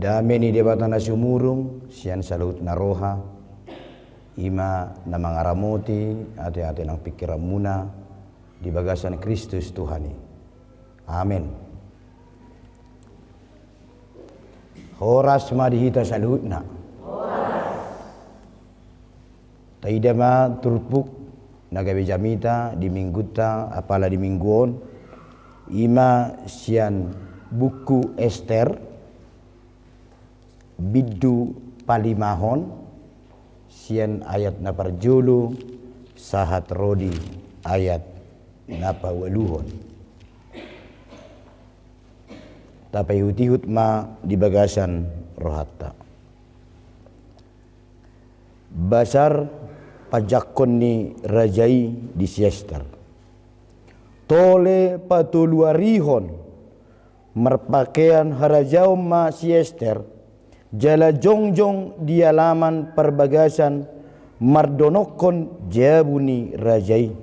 Dameni debatana sumurung sian salut naroha ima na mangaramoti ate-ate nang pikiran muna di bagasan Kristus Tuhani. Amin. Horas madihita salutna. Taidama turpuk nagabe jamita di mingguta apala di mingguon ima sian buku Ester biddu palimahon sian ayat na parjulu sahat rodi ayat na pawaluhon tapi hutihut ma di bagasan rohatta basar pajakon ni rajai di siester tole patuluarihon merpakaian harajau ma siester jala jongjong di halaman perbagasan mardonokon jabuni rajai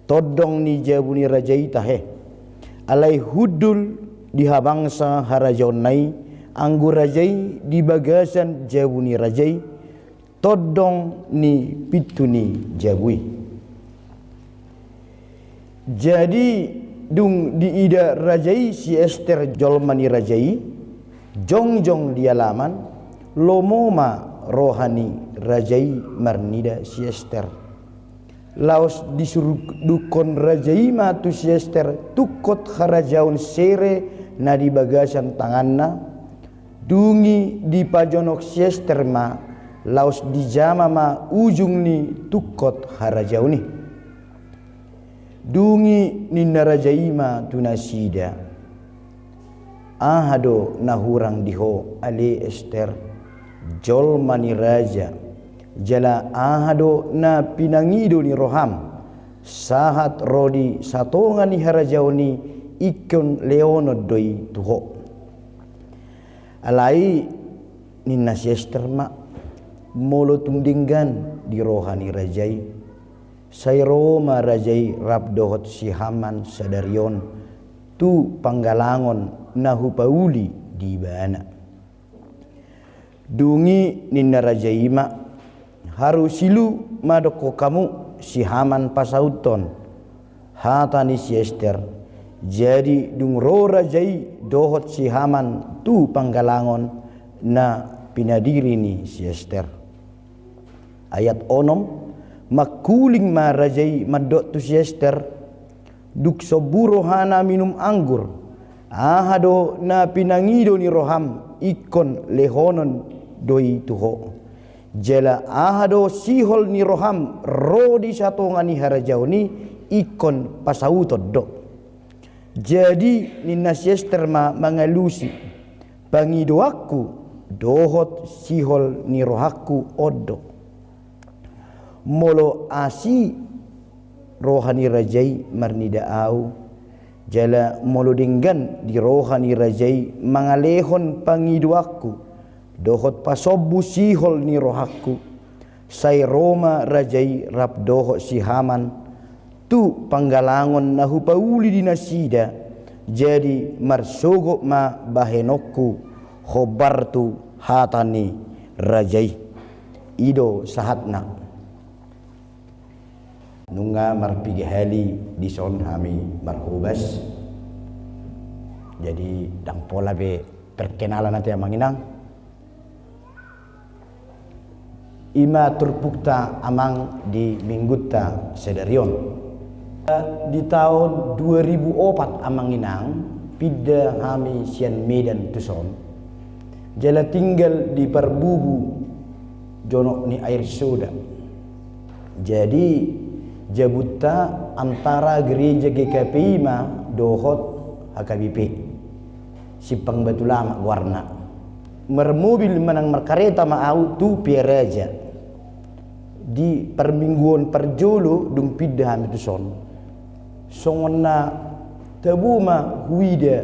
todong ni jabuni rajai tahe alai hudul di habangsa harajaun nai anggur rajai di bagasan jabuni rajai todong ni pituni jabui jadi dung di ida rajai si Ester jolmani rajai jongjong di halaman lomoma rohani rajai marnida si Ester laos disuruh dukon rajai ma tu si Ester tukot harajaun sere na di bagasan tanganna dungi di pajonok si Ester ma laos di jama ma ujung ni tukot harajauni dungi ni narajai ma tunasida ahado nahurang diho ali Ester jol mani raja jala ahado na pinangido ni roham sahat rodi satonga ni harajauni ikon leono doi tuho alai ni nasi Ester ma molo tungdinggan di rohani rajai say Roma rajai rabdohot si Haman sadarion tu panggalangon nahu pauli di bana dungi ninna rajaima harusilu madoko kamu si Haman pasauton hatani si Ester jadi dung ro rajai dohot si Haman tu panggalangon na pinadiri ni si Ester ayat onom makuling ma rajai madot tu si Ester duk soburo hana minum anggur ahado na pinangido ni roham ikon lehonon doi tuho jela ahado sihol ni roham rodi satonga ni harajauni ikon pasauto do jadi ni Ester ma mangalusi pangidoaku dohot sihol ni rohaku odo molo asi rohani rajai marnida au jala molodinggan di rohani rajai mangalehon pangiduaku dohot pasobu sihol ni rohaku say Roma rajai rap dohot si Haman tu panggalangon nahu pauli dinasida jadi marsogo ma bahenokku khobartu hatani rajai ido sahatna nunga marpigi hali di son hami marhubas jadi dang pola be perkenalan nanti amanginang ima turpukta amang di mingguta sedarion di tahun 2004 amanginang pida hami sian Medan tuson jala tinggal di Parbubu jonok ni air soda jadi jabuta antara gereja GKPI ma dohot HKBP Sipang Batu Lama warna mermobil menang merkareta ma au tu piaraja di permingguan perjolo dung pidahan itu son songona tabuma huida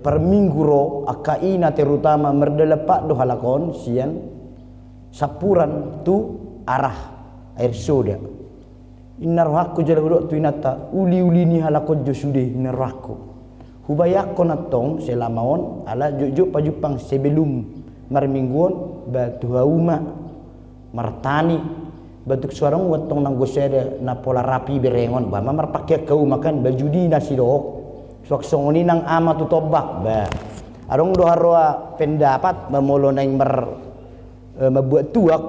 permingguro akaina terutama merdelepak do halakon sian sapuran tu arah air soda innar hakku jala hudok tu inata uli-uli ni halakon jo sude innar hakku Hubayak konatong selamaon ala jujuk pajupang sebelum marmingguan batu hauma martani batuk suarang watong nang gosede na pola rapi berengon ba mamar pakai kau makan baju dinas sidok sok songoni nang ama tu tobak ba arong do harwa pendapat mamolo nang membuat tuak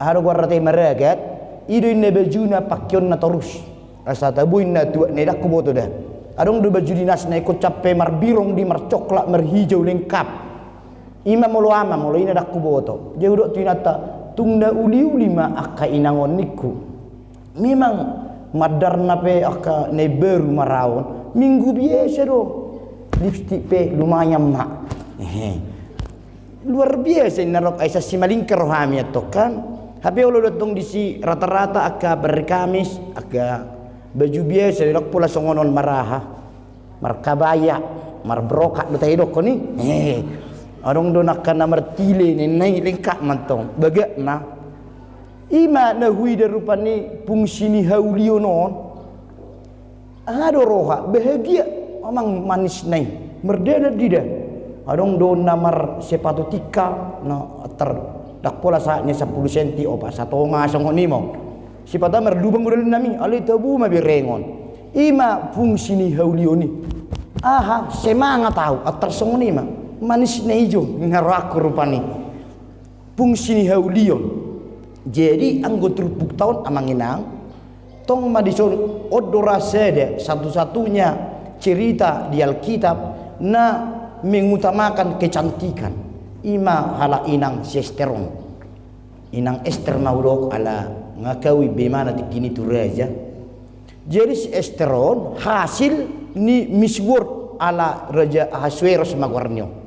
haro guarate maragat ido inne bajuna pakyon na terus asa tabuin na tuak nedak ko boto dah arong do baju dinas na ikut cape marbirong di marcoklat marhijau lengkap ima molo ama molo ina dak ko boto je udok tinata tungda uli-uli ma aka inangon niku memang madar nape aka ne baru marawon minggu biasa do lipstick pe lumayan mak luar biasa narok aisa si malingkar rohami atau kan hape ulo datong di si rata-rata aka berkamis aka baju biasa dirok pula songonon maraha markabaya marbrokat do tayo ko ni arong do nakana martile ni nai lengkap mantong baga na ima na hui darupani fungsi ni haulio non ado roha bahagia amang manis nai merdena dida arong do namar sepatu tika na ter dak pola saatnya 10 cm opa satu ngasong nimo sipata merdubang udal nami ali tabu mabirengon ima fungsi ni haulio ni aha semangat tahu atar songoni ma manis na ijo ngaraku rupani fungsi ni haulion jadi anggo terupuk tahun amang inang tong madison odora sede satu-satunya cerita di Alkitab na mengutamakan kecantikan ima hala inang sesteron inang Ester maudok ala ngakawi bimana tikini tu raja jadi si esteron hasil ni misword ala raja Ahasuerus magwarnyo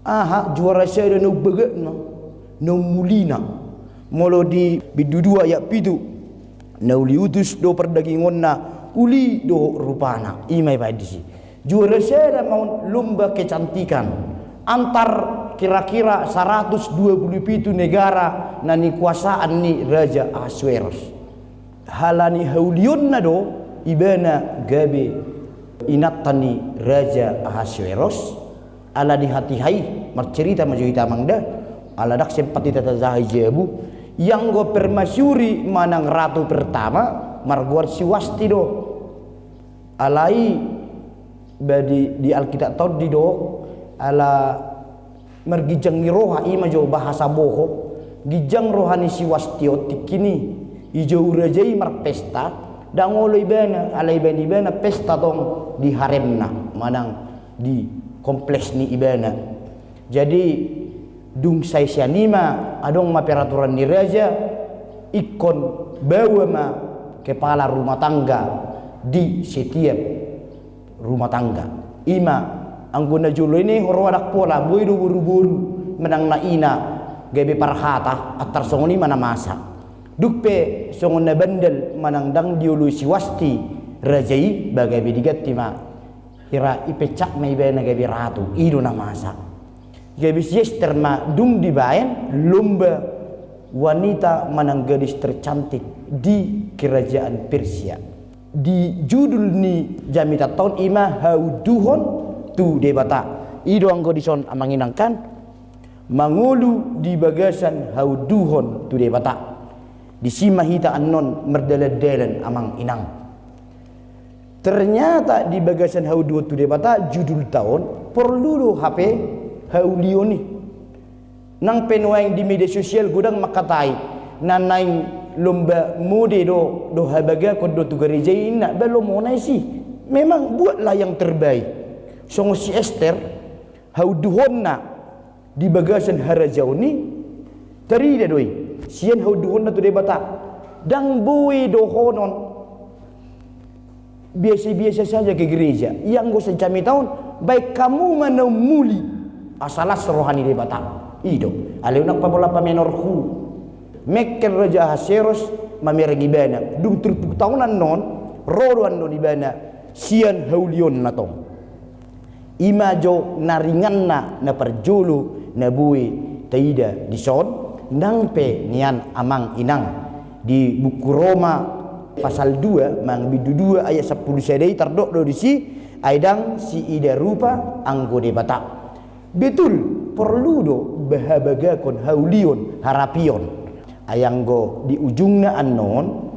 aha juara saya no beget no mulina molo di bidudua ya pitu na uli utus do perdagingon na uli do rupana imai badisi juara saya mau lomba kecantikan antar kira-kira 127 negara na ni kuasaan ni Raja Ahasuerus halani haulion na do ibana gabe inatani Raja Ahasuerus ala di hati hai marcerita majuita mangda ala dak sempati tata zahai jebu yang go permasyuri manang ratu pertama marguar siwasti do alai badi di Alkitab tau di do ala mergijang ni roha ima jo bahasa boho gijang rohani siwasti tikini ijo urajai marpesta dangolo ibana ala ibana pesta tong di haremna manang di kompleks ni ibana jadi dung sai sianima adong ma peraturan ni raja ikon bawa ma kepala rumah tangga di setiap rumah tangga ima anggona julo ini horwadak pola boidu buru-buru menang na ina gabe parhata atar songoni mana masa dukpe songon na bandel manang dang diulu siwasti rajai bagai bidigati ma kira ipecak mai bena gabi ratu ido na masa gabi siester ma dung dibaen lomba wanita manang gadis tercantik di kerajaan Persia di judul ni jamita tahun ima hauduhon tu debata ido anggo dison amanginangkan mangulu di bagasan hauduhon tu debata di simahita anon merdala-dalan amang inang ternyata di bagasan haudu tu debata judul tahun perlu do HP haulioni nang penuang di media sosial gudang makatai nanaing lomba mode do habaga kodo tu gereja ina belum monai sih memang buatlah yang terbaik songo si Ester hauduhonna di bagasan harajauni tari doi sian hauduhonna tu debata dang bui do honon biasa-biasa saja ke gereja yang gue secami tahun baik kamu mana muli asalas rohani debata ido aleunak pabola pamenorhu mekken Raja Ahasuerus mameregi bana dung terpuk tahunan non rodoan non ibana sian haulion natong imajo naringanna na perjulu na bui taida dison nangpe nian amang inang di buku Roma pasal 2 mang bidu 2 ayat 10 sedai terdok do di si aidang si ida rupa anggo de batak betul perlu do bahabagakon haulion harapion ayanggo di ujungna anon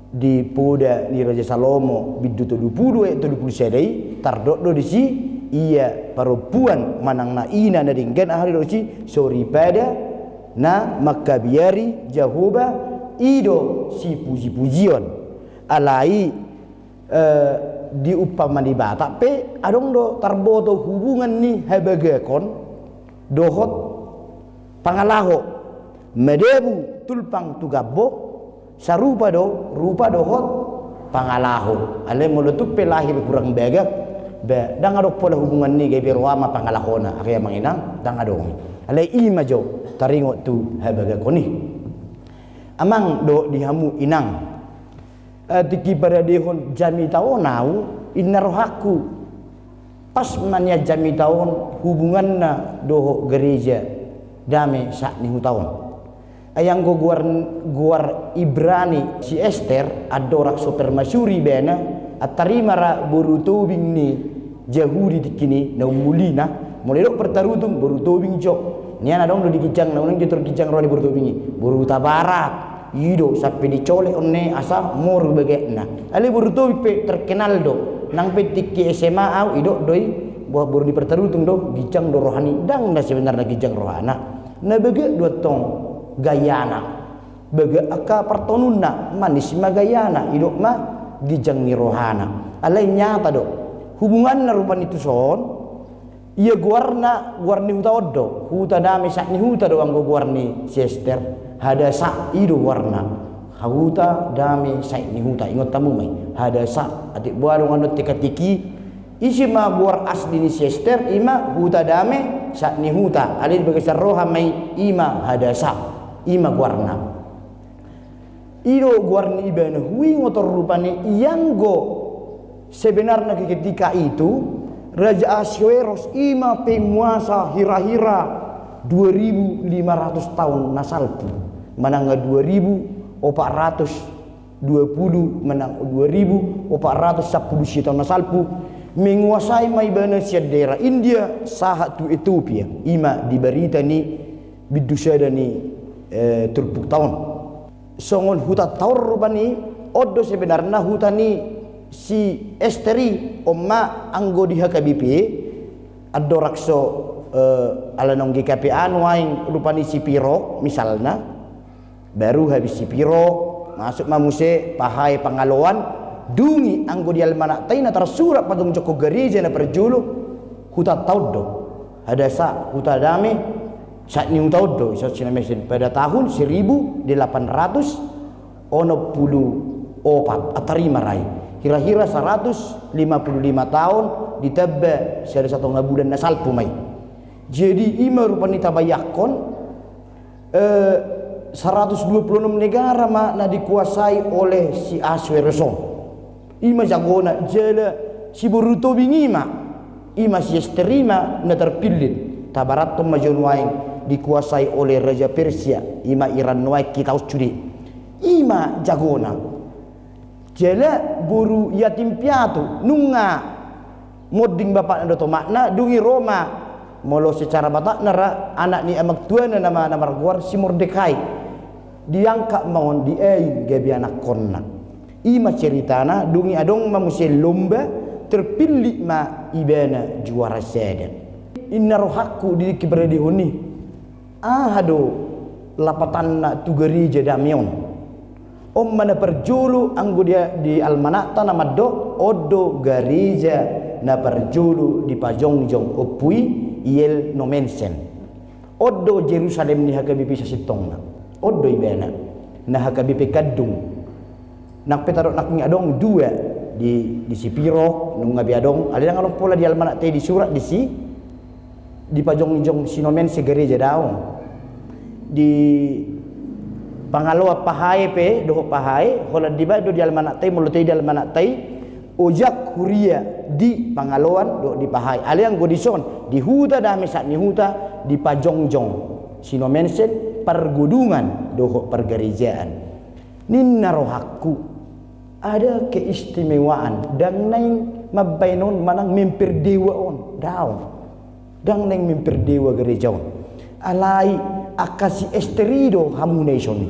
di poda ni Raja Salomo bidu 70 atau 20 sedai tardok di si ia perempuan manang na ina na dinggan ahli roci sori pada na makabiari jahoba ido si puji-pujion alai di upama di batak pe adong do tarboto hubungan ni habagakon dohot pangalaho medebu tulpang tugabbo sarupa do rupa dohot pangalaho ale mulutuk pe lahir kurang begak be dang adok pola hubungan ni ge berwama pangalahona akya manginang dang adong ale ima jo taringo tu habagakoni amang do dihamu inang tiki pada dihon jami taonau inarohaku pas manya jami taon hubunganna doho gereja dame sak nihu taon ayang guar Ibrani si Esther adorak so permasyuri bena atarimara borutobing ni Yahudi dikini na umulina mulai dok pertarutung borutobing jok niana dong do dikijang na unang jotor kijang roni borutobingi boruta barat ido sampai dicolek onne asa mor begekna ale borutobing pe terkenal do nang pe tiki SMA au ido doi buah boru di pertarutung do gijang do rohani dang na sebenarnya gijang rohana na bege dua tong gayana baga aka pertonunna manis magayana idok mah gijang ni rohana alai nyata do hubungan na rupan itu son iya guarni huta oddo huta dame sak ni huta do anggo guarni siester hada sak ido warna huta dame sak ni huta ingot tamu mai hada sak atik buarong anut tiki isi ma guar asli ni siester ima huta dame sak ni huta alai bagasar roha mai ima hada sak ima guarna ido guarni ibana hui ngotor rupane ianggo sebenarnya ketika itu Raja Ahasveros ima penguasa hira-hira 2500 tahun nasalpu menang 2420 menang 2410 tahun nasalpu menguasai maibana daerah India sahatu Ethiopia ima diberita ni bidusada ni turpuk tahun songon huta taur rupani odo sebenarnya huta ni si Esteri omma anggo di HKBP adorakso ala nong GKP waing rupani si Piro misalnya baru habis si Piro masuk mamuse pahai pangaloan dungi anggo di almanak taina tersurat patung Joko gereja na perjulu huta taudo ada sa huta dame saat ni utau do isot sina mesin pada tahun 1884 atari marai kira-kira 155 tahun ditebak seri satu ngabulan nasal pumai jadi ima rupani tabayakon 126 negara na dikuasai oleh si Ahasveros ima jagona jela si Boruto bingima ima si Esterima na terpilih tabarat majon waing dikuasai oleh Raja Persia ima Iran nuai kita uscudi ima jagona jela buru yatim piatu nunga moding bapak nado makna dungi Roma molo secara batak nara anak ni amak tua nama guar si Mordekai diangkat maun diein gabi anak konna ima ceritana dungi adong mamusia lomba terpilih ma ibana juara sedan inna rohaku di kibradi honi ahado lapatan na tugari jadamion mana perjulu anggo dia di almanakta nama do odo garija na perjulu di pajongjong opui iel no mensen odo Jerusalem ni HKBP sasitong na odo ibana na HKBP kadung nak petarok nak adong dua di Sipiro nung ngabi adong ada yang pola di almanak di surat di pajongjong sinomen gereja daong di pangaloa pahai pe doho pahai hola di ba do di almanak mulut di almanak ojak huria di pangaloan do di pahai ale yang godison di huta dah mesak ni huta di pajongjong sinomensen pergudungan doho pergerejaan ninna rohaku ada keistimewaan dan naing mabainon manang memperdewa on daon dang neng memperdewa gereja on alai akasi esterido hamunation ni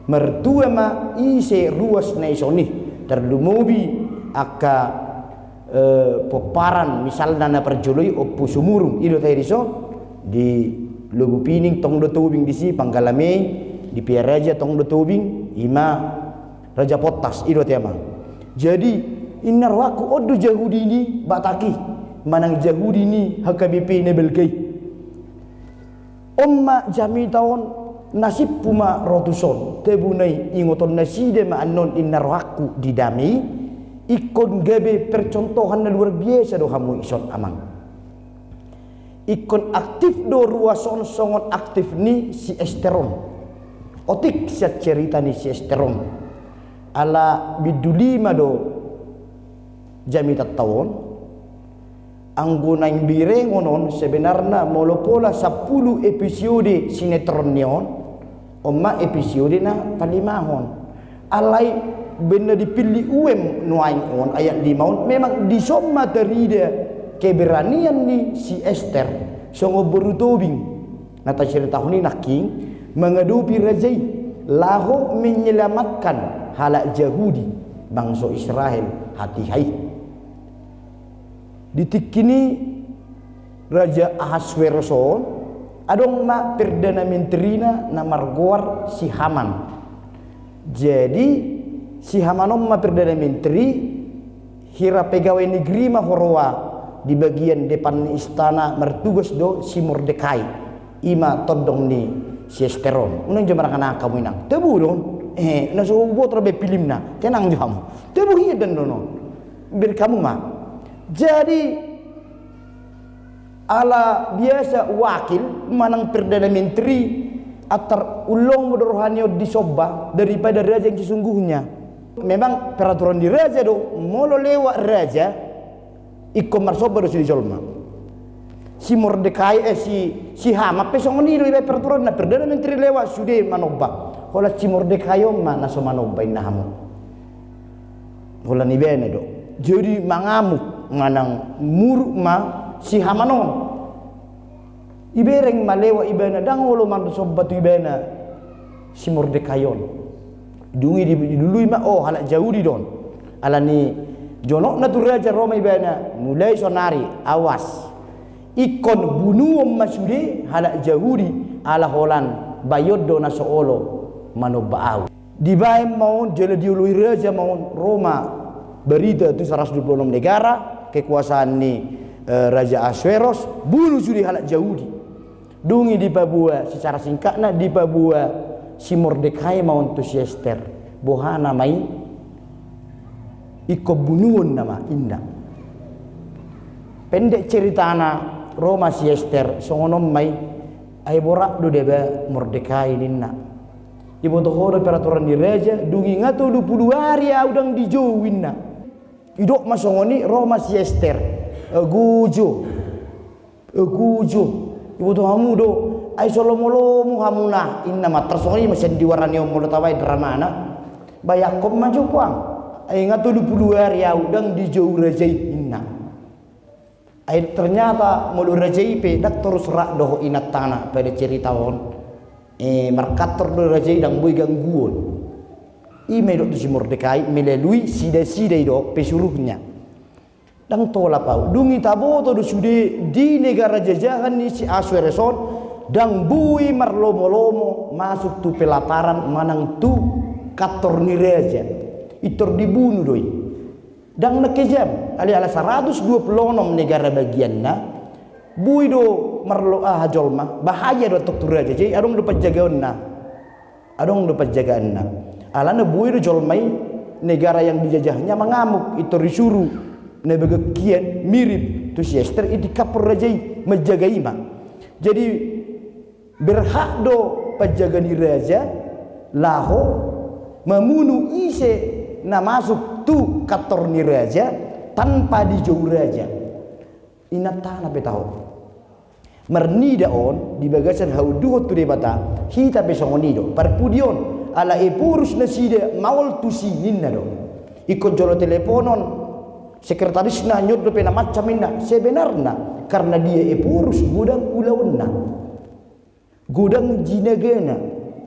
mertua ma ise ruas nation ni terlumobi aka poparan misalnya na perjoloi oppu sumurung ido tay riso di lugu pining tong do tubing disi panggalamei di piaraja tong do tubing ima raja potas ido tiama jadi inar waku odu jahudi ni bataki manang jahudi ni HKBP nebelkei omma jami tahun nasib puma rotuson tebunai ingoton naside ma anon inar waku didami ikon gabe percontohan na luar biasa do kamu ison amang ikon aktif do ruason songon aktif ni si esteron otik siat cerita ni si esteron ala bidulima do jami tahun anggunang birengonon sebenarnya molopola 10 episode sinetron nion omma episode na palimahon alai benar dipilih UM nuaing on ayat 5 memang disomma terida keberanian ni si Esther songo berutobing nata cerita ini naking menghadapi raja laho menyelamatkan halak Yahudi bangsa Israel hati hai ditikini Raja Ahasveros adong ma perdana menterina na margoar si Haman jadi si Hamanom ma perdana menteri hira pegawai negeri ma horoa di bagian depan istana mertugas do si Mordekai ima todong ni si Esteron unang jamara kana kamu inang tebu don na so bo trabe pilimna tenang jam tebu hiya dan dono bir kamu ma jadi ala biasa wakil manang perdana menteri atar ulong rohanio disobah daripada raja yang sesungguhnya. Memang peraturan di raja do molo lewat raja ikon marsoba do si jolma si Mordekai si Hama pesong ni do peraturan na perdana menteri lewat sude manoba hola si Mordekai mana so manoba inahamu hola ni bene do jadi mangamuk manang muruk ma si Hamanon ibereng malewa ibana dang wolo man sobat ibana si Mordekayon dungi di dulu ma oh halak Yahudi don ala ni jonok na tu raja Roma ibana mulai sonari awas ikon bunuom masude halak Yahudi ala holan bayodo na soolo manobaaw di bae maun jele diului raja maun Roma berita itu 126 negara kekuasaan ni Raja Ahasveros bunuh sudi halak Yahudi dungi di Papua secara singkatnya di Papua si Mordekai mau untuk si Esther bohana mai iko bunuhun nama indah pendek ceritana Roma si Esther songonom mai ay borak do deba Mordekai ninna ibu tohoro peraturan di raja dungi ngato 20 hari udang dijowinna idok masongoni Roma si Esther gujo ibu to hamu do ay solomolomu hamuna inna matrasoni mesin diwarani omolo tawai drama na bayakom maju puang ay ngatu 20 hari udang dijauh rajai inna ay ternyata mulu rajai pe dak terus rak doh inat tanah pada cerita on markator do rajai dang boy gangguon ime do si Mordekai melalui sida-sida do pesuruhnya dang tola pau dungi taboto do sude di negara jajahan ni si Ahasveros dang bui marlomo-lomo masuk tu pelaparan manang tu kator ni raja itor dibunuh doi dang nekejam ali ala 126 negara bagianna bui do marlo hajolma bahaya do tok tu raja jadi adong do penjagaanna ala na bui do jolmai negara yang dijajahnya mengamuk itor disuruh nebega kian mirip tu si Esther itu kapur raja menjaga ima jadi berhak do penjaga ni raja laho membunuh ise na masuk tu kator ni raja tanpa dijauh raja inat tanah betahu mernida on di bagasan hauduh tu debata hita besongonido parpudion ala epurus nasida maul tu si ninna do ikon jolo teleponon Sekretarisna nyoddo pena macam inna sebenarnya karena dia epurus gudang ulaunna, gudang jinagena,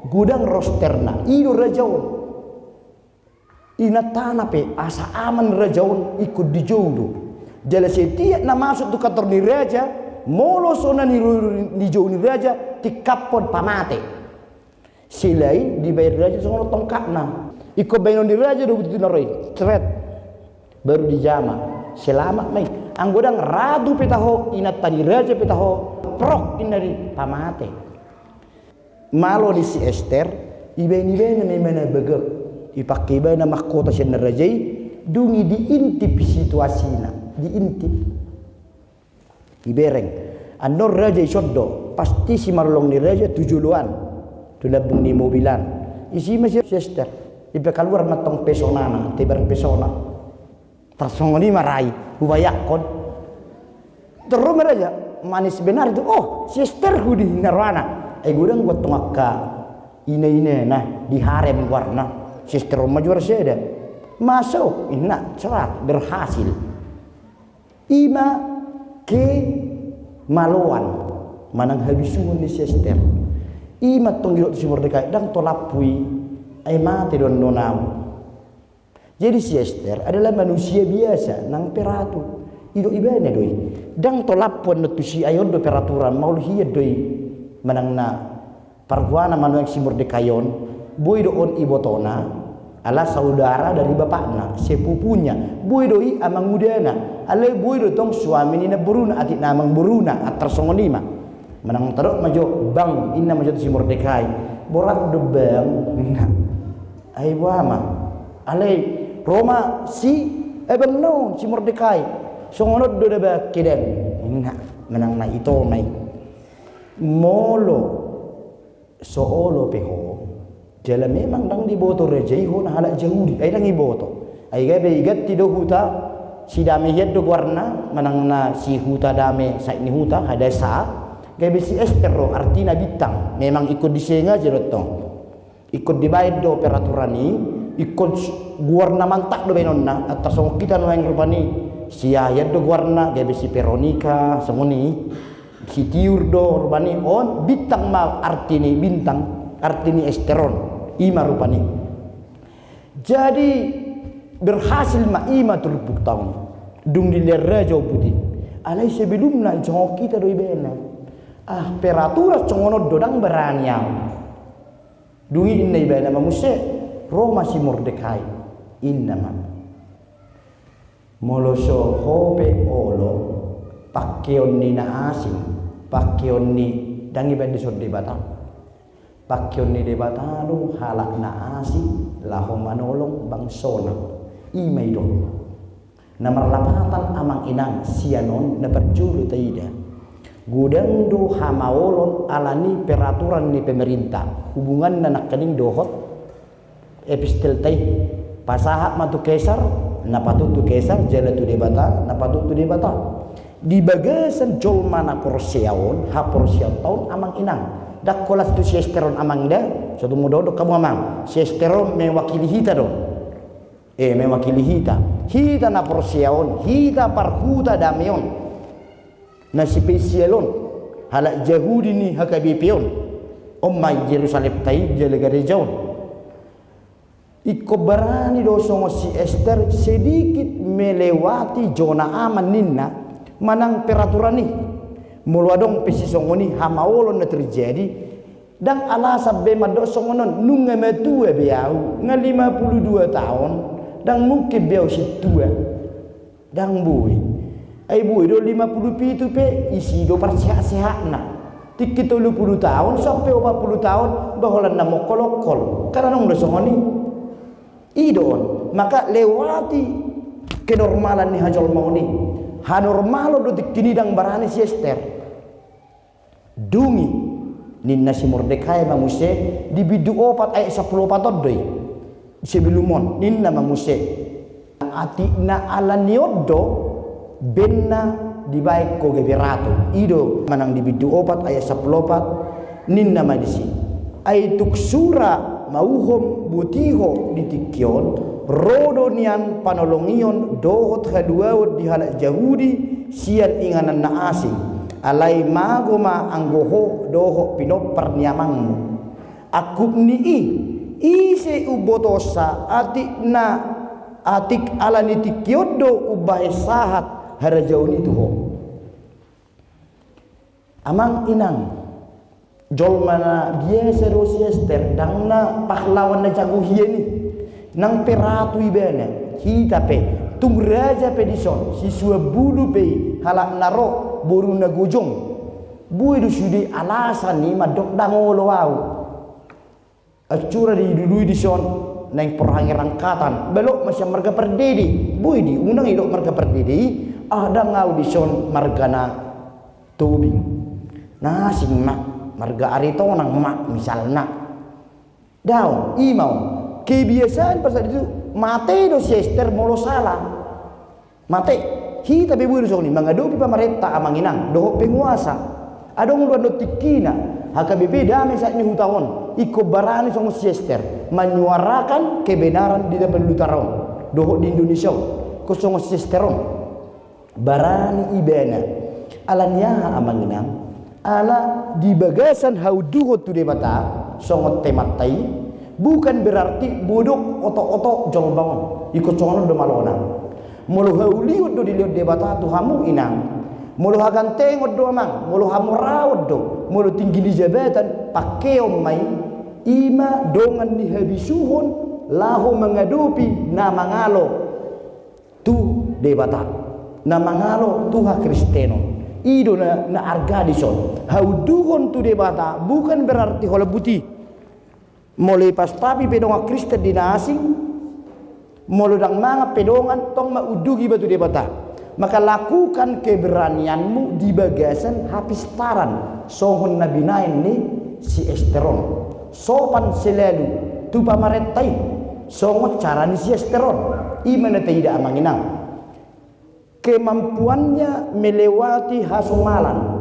gudang rosterna ido rajaun ina tanah pe asa aman rajaun ikut dijodoh jala setiap na masuk tu kantor ni raja molo sona ni jauh ni raja tikapon pamate selain dibayar raja songono tongkakna ikut bayar ni raja do betul naroi ceret baru dijama selamat mai anggodang radu petaho inat tadi raja petaho prok inari pamate malo di si Ester iben memang begek dipakai bana mahkota sen rajai dungi diintip situasina diintip ibereng andor raja isoddo pasti si marlong ni raja tujuluan tulabung ni mobilan isi masih Ester ibe keluar matong pesonana tebar pesona tersongoni marai hubayakon terus raja manis benar itu oh si Ester hudi narwana gudang buat tongakka ine nah di harem warna si Ester majuar seda masuk inna cerat berhasil ima ke maluan manang habisuun ni si Ester ima tonggilok si Mordekai dan tolapui mati don nonau. Jadi si Ester adalah manusia biasa nang peratu ido ibane doi dang tolapon tu si ayon do peraturan maul hiya doi manang na parwana manuang si Mordekayon boy do on ibotona ala saudara dari bapakna sepupunya boy doi amang mudana ala boy do tong suami ni na buruna ati namang buruna atar songonima manang teruk majo bang inna majo si Mordekai borat do bang na ai wama ale Roma si no si Mordekai songonot do deba kiden inna menang na ito may molo soolo peho jala memang dang diboto rejai ho na hala jahudi ay dang iboto ay gabe igat tido huta si dame yeddo warna menang na si huta dame sa ini huta hadasa gabe si Ester artina bitang memang ikut disenga jerotong ikut dibayar do peraturan ni ikut guarna mantak do benonna atas kita no yang rupani si ayat do guarna gabe si Veronica semuni si tiur do rupani on bintang ma artini bintang artini Esteron ima rupani jadi berhasil ma ima turbuk tahun dung di raja putih alai sebelumna jong kita do ibena peraturan congono dodang beraniau dungi inna ibena mamuse Roma si Mordekai innama moloso hope olo pakkeon ni na asing pakkeon ni dangi bende so debata pakkeon ni debata lu halak na asing laho manolong bangsona imay do na marlapatan amang inang sianon na perjulu taida gudang do hamaolon alani peraturan ni pemerintah hubungan na nakaning dohot epistel tay pasahak matu kesar napatut tu kesar jala tu debata napatut tu debata di bagasan jol mana porsiaon ha porsiaon tahun amang inang dak kolas tu siesteron amang da suatu mudo kamu amang siesteron mewakili hita do mewakili hita na porsiaon hita parhuta damion na spesialon halak jahudi ni hakabipion omai Jerusalem tay jala gade jaun Iko berani dosongo si Ester sedikit melewati zona aman ninna manang peraturan ni mulwadong pesisongo ni hamaolon na terjadi dan alasan bema dosongonon nunga metua biau nga 52 tahun dan mungkin biau situa dan bui ay bui do 57 pe isi do persehat-sehat na tikit 30 tahun sampai 40 tahun baholan na mokolokol karena nong dosongo ni idon maka lewati kenormalan ni hajol mau ni hanormalo do tinidang barani si Ester dungi ninna si Mordekai mamuse di bidu opat ayat 10 patodoi sebelumon ninna mamuse atina ala nioddo benna di baik ko geberato ido manang di bidu opat ayat 10 ninna madisi ay tuksura mauhom butiho ditikyon rodonian panolongion dohot haduawot di halak Yahudi sian inganan na asing alai magoma anggoho doho pinop perniamangmu akub nii ise ubotosa atik alani tikyodo ubahe sahat harajauni tuho amang inang jolmana biasa Ester dangna pahlawan na jaguhia ni nang peratu ibene kita pe tung raja pe dison siswa bulu pe halak naro boru na gojong bui du sudi alasan ni madok dangolo wau acura di dulu dison nang perhangi rangkatan belok masih marga perdedi bui di unang idok marga perdedi ada ngau dison margana tubing nasing mak marga arito nang mak misalna daun imau kebiasaan pasal itu mate do Ester molo salah mate kita bebu do ni mangadopi pamarenta amanginang doho penguasa adong luar do tikina HKBP damai saat ini hutahon iko barani song Ester menyuarakan kebenaran di depan lutaron doho di Indonesia ko song Esteron barani ibena alanya amanginang ala di bagasan hauduho tu debata songot tematai bukan berarti bodoh otok-otok jol bangun ikut congon do malona mulu hauli do dilihat debata tu hamu inang mulu haganteng do amang mulu hamu rawd do mulu tinggi di jabatan pakai mai ima dongan ni habisuhun lahu mengadupi nama ngalo tu debata nama ngalo tuha Kristeno ido na argadison hauduhon tu debata bukan berarti hola buti mulai pas papi pedonga Kristen dina asing molodang mga pedongan tong maudugi batu debata maka lakukan keberanianmu di bagasan hapistaran sohon nabinain ni si Esteron sopan selalu tu pamaretai songot cara ni si Esteron imana tidak amanginang kemampuannya melewati hasumalan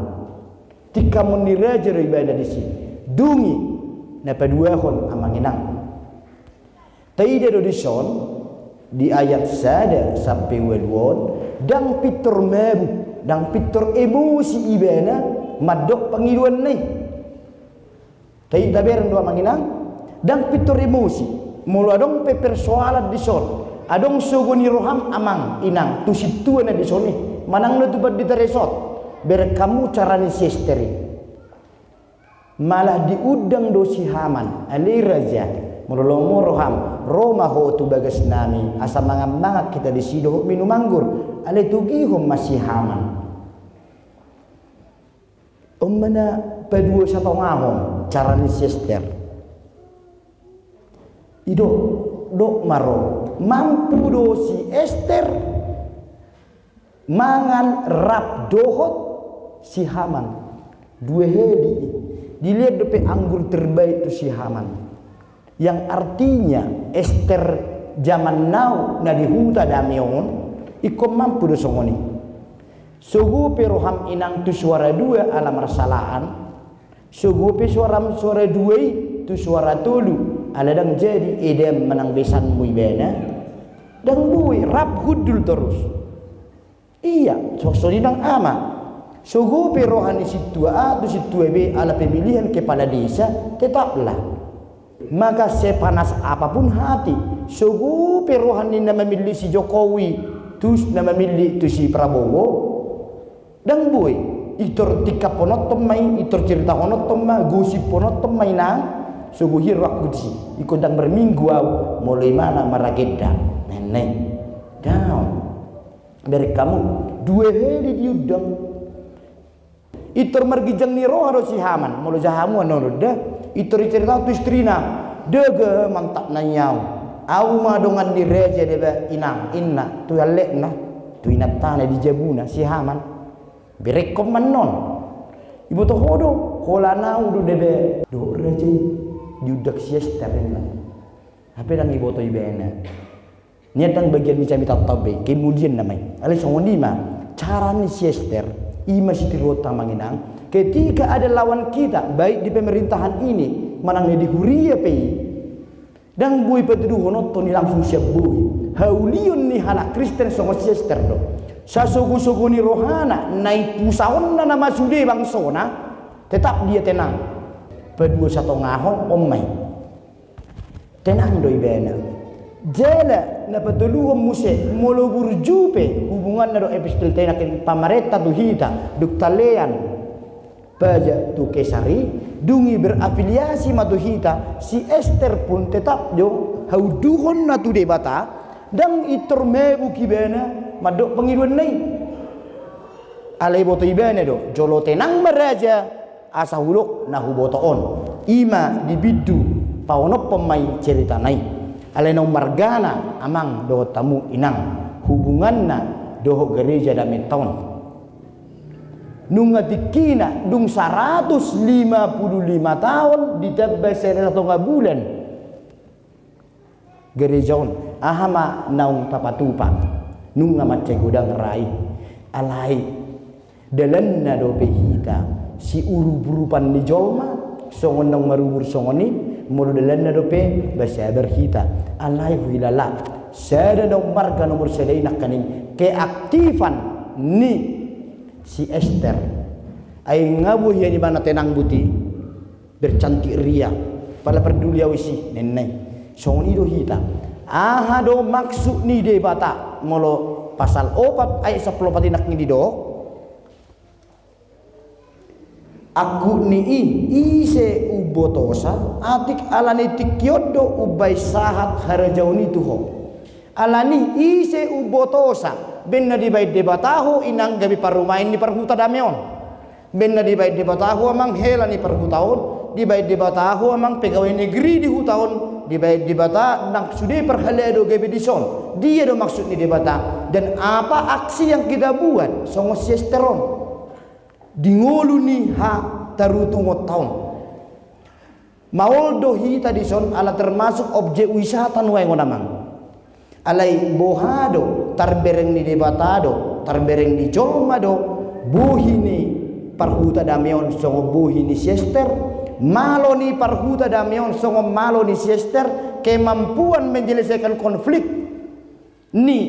tika meniraja ibadah di sini dungi na paduahon amanginang taida do dison di ayat sada sampai welwon dang pitur mebu dang pitur emosi ibena madok pengiluan ni taida beren do amanginang dang pitur emosi mulu adong pe persoalan dison adong suguni roham amang inang tu situ na dison ni manang no tu bad ditaresot ber kamu carani sisteri malah diudang dosi haman ali raja menolongmu roham Roma ho tu bagas nami asa mangam kita di sido minum anggur ali tugihum masih haman mana pedua satu ngahom cara ni Ester ido dok maro mampu dosi Ester mangan rap dohot si haman dua hedi dilihat depe anggur terbaik itu si Haman yang artinya Ester zaman now na dihuta damion ikom mampu do songoni sugu peroham inang tu suara dua alam rasalahan sugu pe suara dua tu suara tulu aladang jadi edem menang besan muibena dan bui rap hudul terus iya sok dang ama sugu rohani situ A tu situ B ala pemilihan kepala desa tetaplah maka sepanas apapun hati sugu rohani na memilih si Jokowi terus na memilih tu si Prabowo dan boy itor tika ponot mai itor cerita honot ma gosip ponot mai nang sugu hirak kudsi ikut dang berminggu mulai mana marageda nenek down dari kamu dua hari diudang itor margijang ni roh harus si Haman mulu jahamu anono dah itor cerita tu istrina dege mantak nanyau au ma dongan di reja deba inang inna tu alekna tu inatana di jabuna si Haman berekom manon ibu to hodo holana udu debe do reja diudak si Ester lah apa dang ibu to ibena niatang bagian bisa minta tabe kemudian namai ale songondi ma cara ni si Ester ima sitirota manginang ketika ada lawan kita baik di pemerintahan ini manang di huria pei Dan bui petuduh honotto ni langsung siap bui. Haulion ni hala Kristen songo siester do. Sa sugu-sugu ni rohana naik pusaon na nama sude bangsona, tetap dia tenang. Pedua satu ngahon omai. Tenang doi bena. Jela na petuduh muse molo burjupe hubungan na do epistel tena ken pamareta tu hita duk talean baja tu kesari dungi berafiliasi matu hita si Esther pun tetap jo hauduhon na tu debata dan itor mebu kibena madok pengiduan nai alai boto ibane do jolo tenang meraja asa huluk na hubotoon ima dibidu paonop pemai cerita nai alai no margana amang do tamu inang hubunganna doho gereja da meton nunga dikina dung 155 tahun ditebas satu bulan gerejaon ahama naung tapatupa nunga mace gudang rai alai dalanna do behita si uru-burupan ni jolma songon nang marubur songoni mulu dalanna do pe basabar hita alai hilala sada no marga nomor sedaina kaning keaktifan ni si Esther ay ngabuh ya di mana tenang buti bercantik ria pala peduli awisi neneng songon ido hita aha do maksud ni de bata molo pasal 4 ayat 10 nak ni do aku ni ise ubotosa atik alani tikyodo ubay sahat harajauni tuho alani ise ubotosa benna di bait debatahu inang gabi parumain ni parhuta dameon benna di bait debatahu amang hela ni parhutaon di bait debatahu amang pegawai negeri di hutaon di bait debata nang sude perhaledo gabi dison dia do maksud ni debata dan apa aksi yang kita buat songo siesteron dingolu ni ha tarutu tahun maul dohi tadi son ala termasuk objek wisata nuai ngonamang alai bohado tarbereng ni debatado tarbereng di jolmado buhi ni parhuta dameon songo buhi ni siester malo ni parhuta dameon songo malo ni siester kemampuan menyelesaikan konflik ni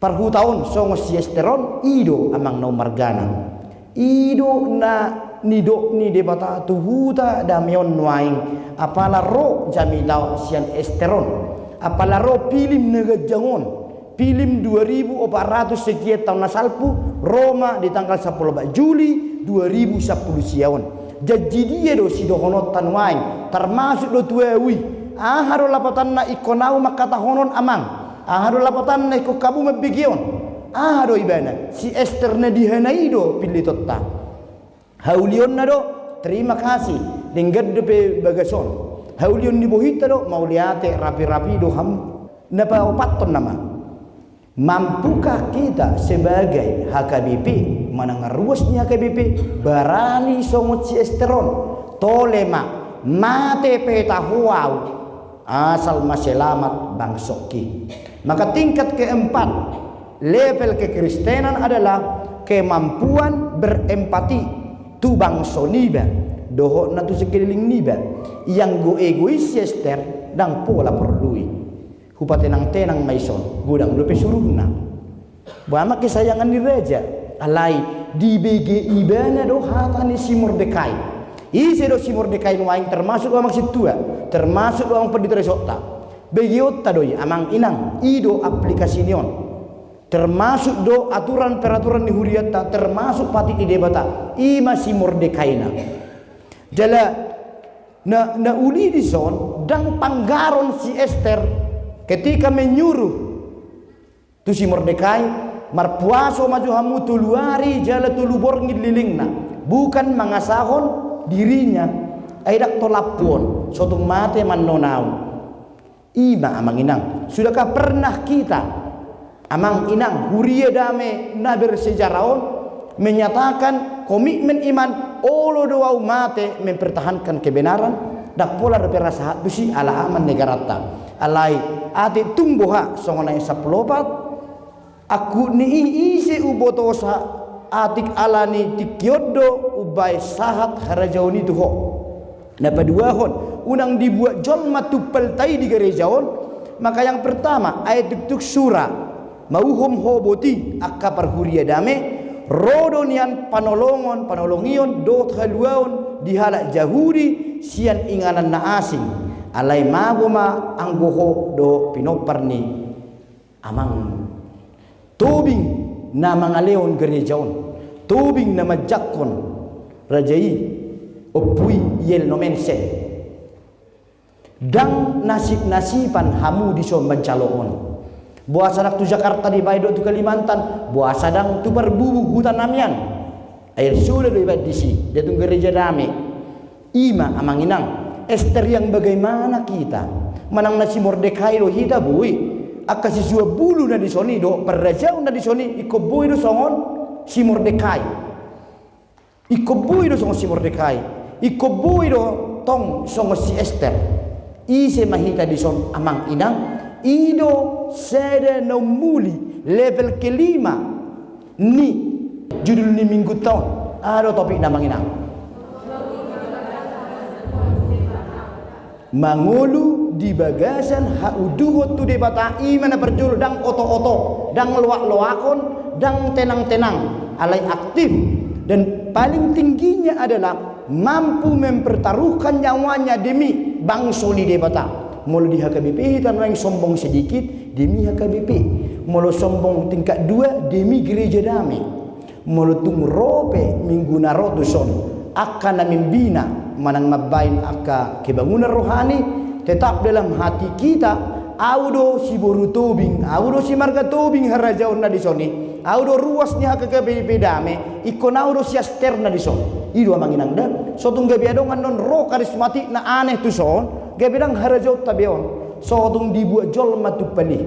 parhutaon songo siesteron ido amang no margana ido na nido ni debata tuhuta dameon nuaing apala ro jamilao sian esteron apala ro pilim negajangon pilim 2400 sekian tahun nasalpu Roma di tanggal 10 Juli 2010 siawan jadi dia do si dohonot tanwaing termasuk do tuewi aharo lapatan na ikonau makata honon amang aharo lapatan na iko kabu mabigion aharo ibana si Esther na dihanai do pilih totta haulion na do terima kasih dengar do pe bagason haulion ni bohita do mauliate rapi-rapi do ham napa opaton nama mampukah kita sebagai HKBP menangaruasnya HKBP barani songot si esteron tolema mate peta huau asal maselamat bangsoki maka tingkat keempat level kekristenan adalah kemampuan berempati tu bangsoniba doho na tu sekeliling niba yang go egois Esther dan pola perlui hupatenang-tenang maison gudang lupe suruhna bama kesayangan di raja alai di BG ibana do hatani si Mordekai ise do si Mordekai nuaing termasuk amang situa termasuk amang peditresota BG otta doi amang inang ido aplikasi nion termasuk do aturan peraturan di huriata termasuk pati di debata ima si Mordekai na jala na uli di son dan panggaron si Esther ketika menyuruh tu si Mordekai marpuaso maju hamu tuluari jala tulubor ngililingna bukan mangasahon dirinya aidak tolapon sotung mate mannonau ima amang inang sudahkah pernah kita amang inang huria dame na bersejaraon menyatakan komitmen iman olo doa mate mempertahankan kebenaran dak pola rasa besi ala aman negarata alai ati tumbuha songonai saplopat aku ni isi ubotosa atik alani tikyodo ubay sahat harajauni tuho Napa dua hon unang dibuat jolma tupal tai di gerejaon. Maka yang pertama ayat tuk surah mauhum hoboti akka perhuria dame rodonian panolongion dot haluaon dihalak jahudi sian inganan na asing alai magoma anggoho do pinoparni amang tubing na mangaleon gerejaon tubing na majakon rajai opui yel nomense dang nasib-nasiban hamu di son mencaloon buasa dak tu Jakarta di Baido tu Kalimantan buasa dang tu berbubu hutan namian air sudah di disi dia tu gereja dame ima amanginang Ester yang bagaimana kita manang nasi Mordekai lo hita bui akasi sua bulu na di soni do perrajau na di soni iko bui do songon si Mordekai iko bui do songon si Mordekai iko bui do tong songon si Ester ise mahita di son amang inang ido sede no muli level kelima ni judul ni minggu tahun ada topik namang inang mangulu di bagasan hauduhot tu debata imana perjul dang oto-oto dang loak-loakon dang tenang-tenang alai aktif dan paling tingginya adalah mampu mempertaruhkan nyawanya demi bangsa di debata mulu di HKBP tanpa yang sombong sedikit demi HKBP mulu sombong tingkat 2 demi gereja damai mulu tung rope minggu narotuson akan membina manang mabain akka kebangunan rohani tetap dalam hati kita audo si boru tobing audo si marga tobing harajaon na di soni audo ruasnya HKBP dame ikon audo si asterna di son ido amanginang da sotung gabi adongan non roh karismatik na aneh tu son gabi dang harajaon tabeon sotung dibuat jol matu pali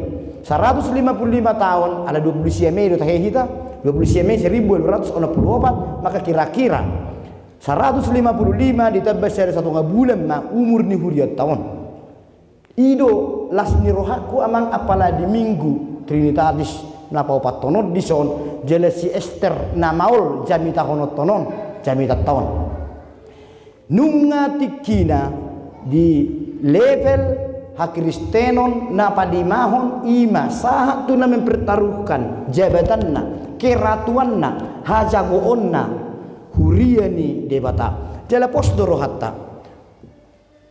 155 tahun ada 20 Mei do tahe hita 20 Mei 1264 maka kira-kira 155 ditambah dari 1 bulan ma umur ni huriat tahun ido lasni rohaku amang apala di minggu Trinitatis napa opat tonon di son jelesi Ester na maul jamita honot tonon jamita tahun nunga tikina di level hakristenon napa di mahon ima sahat tu na mempertaruhkan jabatanna keratuanna hajagoonna huriani debata jala posdoro hatta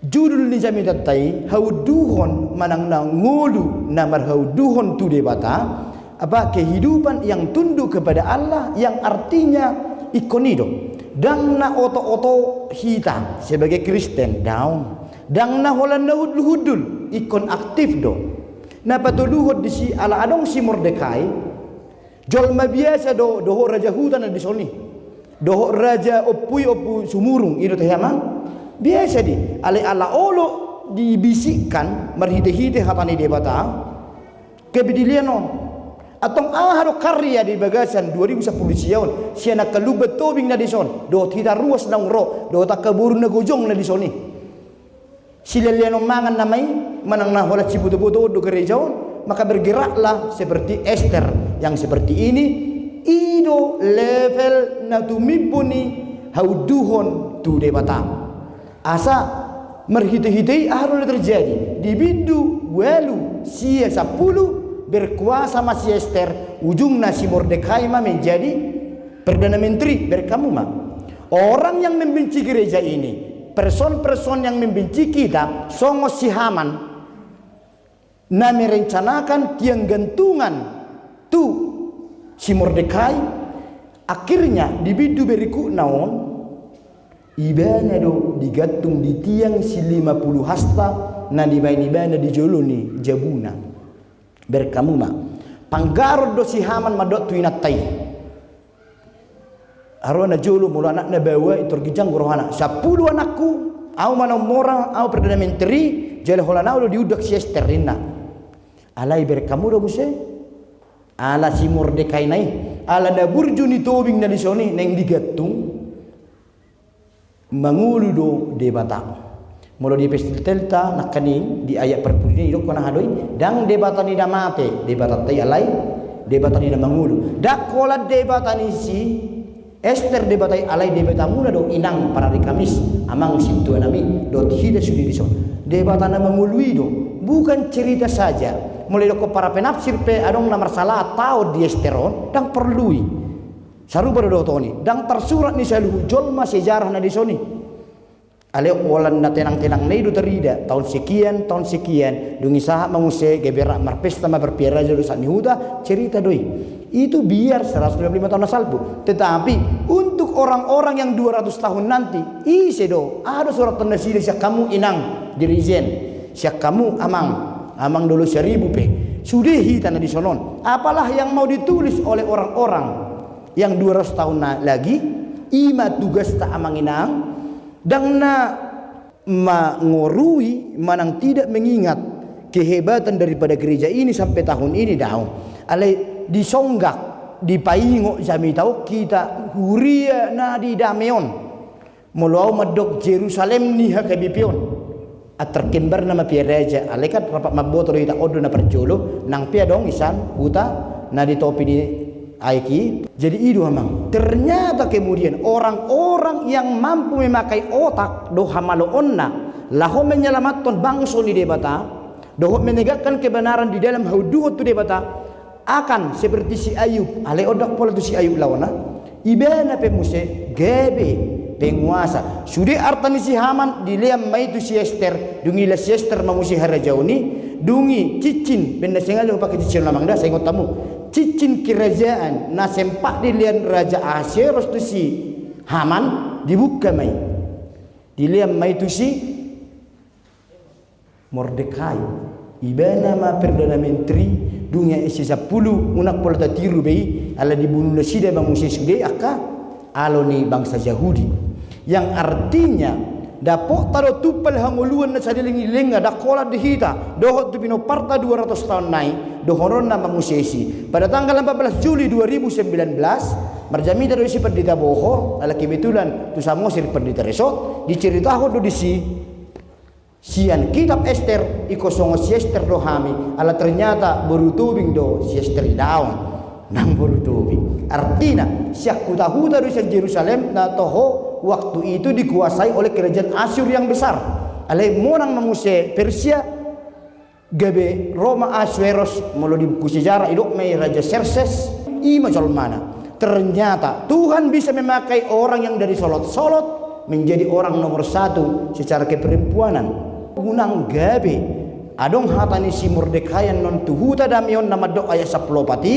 judul ni jami datai hauduhon manang na ngulu namar hauduhon tu debata apa kehidupan yang tunduk kepada Allah yang artinya ikonido dang na oto-oto hita sebagai Kristen daun dang na holan na hudul ikon aktif do na patuduhod di si ala adong si Mordekai jolma biasa do doho raja hutan na di soni doho raja opui sumurung itu teh amang biasa di ala olo dibisikkan marhide-hide hatani debata kebidilianon atong aharo karya di bagasan 2010 siaon siana kalubet tobing na di son do tidak ruas nang ro do tak kaburu na gojong na di soni silaliano mangan namai manang na hola cibuto-buto do gerejaon maka bergeraklah seperti Ester yang seperti ini ido level na tumipuni hauduhon tu debata asa merhite-hitei harus terjadi di bidu welu sia 10 berkuasa masih Ester ujungnya si Mordekai menjadi perdana menteri berkamu mah orang yang membenci gereja ini person-person yang membenci kita songos si Haman na merencanakan tiang gantungan tu si Mordekai akhirnya di bidu beriku naon ibana do digantung di tiang si 50 hasta na ibana di joloni jabuna berkamu ma panggarod do si Haman madot tuinatai arona jolo mula anak na bawa itu gijang rohana 10 anakku au mana mora au perdana menteri jale holana do diudak si Ester rina alai berkamu do muse ala si Mordekai nai ala da burjuni tobing na disoni neng digatung mangulu do debata mula di pestilta nakani di ayat perpuluhan itu kena hadoi dang debata ni damate debata tai alai debata ni mangulu dak kola debata ni si Ester debatai alai debatamuna do inang para di Kamis amang sintu nami do hida sudi dison debatana mengului do bukan cerita saja mulai do para penafsir pe adong na masalah atau di esteron dang perlui saru do toni dang tersurat ni saluhu jolma sejarah na disoni ale walan na tenang-tenang nei do terida tahun sekian dungi saha manguse geberak marpesta ma berpiara jalo sani huda cerita doi itu biar 125 tahun salbu. Tetapi untuk orang-orang yang 200 tahun nanti, isedo ada surat tanda sila siak kamu inang dirijen, siak kamu amang dulu 1000 pe. Sudehi tanah di sonon. Apalah yang mau ditulis oleh orang-orang yang 200 tahun lagi, ima tugas tak amang inang, dan na mengorui manang tidak mengingat kehebatan daripada gereja ini sampai tahun ini daun. Ale disonggak dipaingo jami tau kita huria na di dameon mulau madok Jerusalem ni hakabipion aterkembar nama piaraja alekat rapat maboto ita odo na perjolo nang pia dong isan uta na di topi di aiki jadi itu amang ternyata kemudian orang-orang yang mampu memakai otak do hamalo onna laho menyelamatkan bangsa ni debata doh menegakkan kebenaran di dalam hauduh tu debata akan seperti si Ayub ale odak pola tu si Ayub lawana ibana pe muse gebe penguasa sudah artani si Haman diliam mai tu si Ester dungi la si Ester mamusi harajauni dungi cicin benda sengaja pakai cicin lamang dah saya tamu cicin kerajaan na sempak dilian raja Ahasuerus tu si Haman dibuka mai diliam mai tu si Mordekai ibana ma perdana menteri dunia isi 10 unak pola tiru bei ala dibunuh sida bang Musa sude aka aloni bangsa Yahudi yang artinya dapok taro tupal hanguluan na sadilingi lenga dakola dihita dohot tu pino parta 200 tahun nai dohoron na Musa isi pada tanggal 14 Juli 2019 marjami dari isi pendeta boho ala kebetulan tu samo sir pendeta resort diceritakan do disi sian kitab Ester iko songo si Ester dohami ala ternyata berutubing do si Ester daun nang berutubing artinya siak huta-huta dari Jerusalem na toho waktu itu dikuasai oleh kerajaan Asyur yang besar alai monang manguse Persia gabe Roma Ahasuerus mulu di buku sejarah idok mai Raja Xerxes ima mana ternyata Tuhan bisa memakai orang yang dari solot-solot menjadi orang nomor 1 secara keperempuanan unang gabe adong hatani si Mordekai non tuhuta damion nama do ayat 10 pati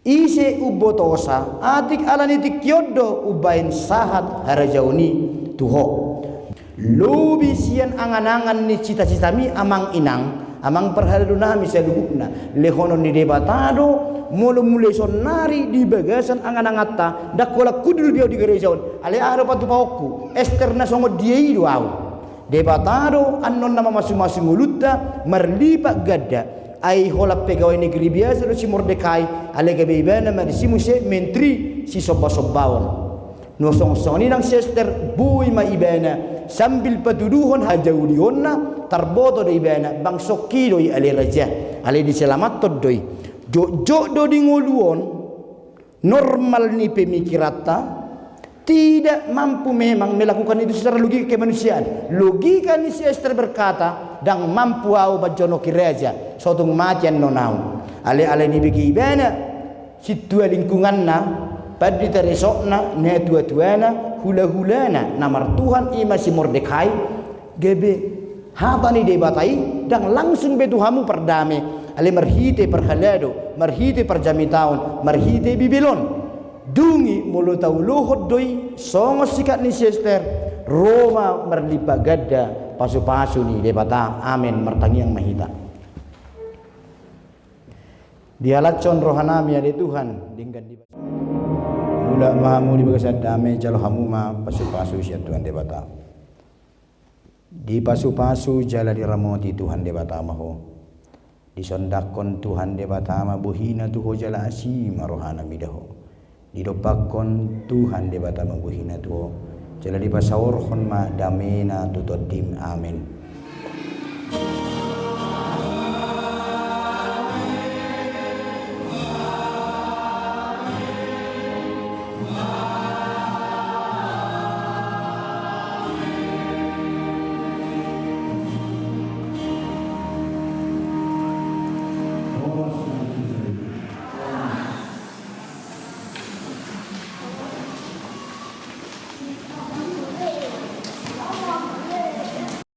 ise ubotosa atik alani tikyodo ubain sahat harajauni tuho lobi sian angan-angan ni cita-citami amang inang amang perhalunami seluhukna lehono ni debatado mulu-mulu sonari di bagasan angan-angata dakola kudul bio di gerejaon ale ada patu pauku Ester na songo diei doau debatado annon nama masing-masing mulutta marlipa gadda ai hola pegawai negeri biasa lo si Mordekai ale gabeibana marisi muse menteri si sobba-sobbawon no song-song nang si Ester bui ma ibana sambil patuduhon hajaudionna tarboto de ibana bang sokido ale raja ale diselamat doi jo do dinguluon normal ni pemikirata tidak mampu memang melakukan itu secara logika kemanusiaan. Logika ni si Ester berkata dan mampu au bajono kireja sotung matian nonau. Ale ni bagi ibana situa lingkunganna padi teresokna ne tua-tuana hula-hulana namar Tuhan ima si Mordekai gebe hatani debatai dan langsung betuhamu perdame ale marhite perhalado marhite perjami tahun marhite Babylon dungi mulu tau luhut doi songo sikat ni Ester Roma merlipa gadda pasu-pasu ni debata amin mertangiang mahita dialacon rohanami ada Tuhan dinggan di mula mahamu di bagasad dame jalo hamuma pasu-pasu siat Tuhan debata di pasu-pasu jala diramoti Tuhan debata maho disondakon Tuhan debata ma buhina tuho jala asima rohanami daho didopakon Tuhan debata mabuhina tuho jala dipasaworhon ma damena tutodim amin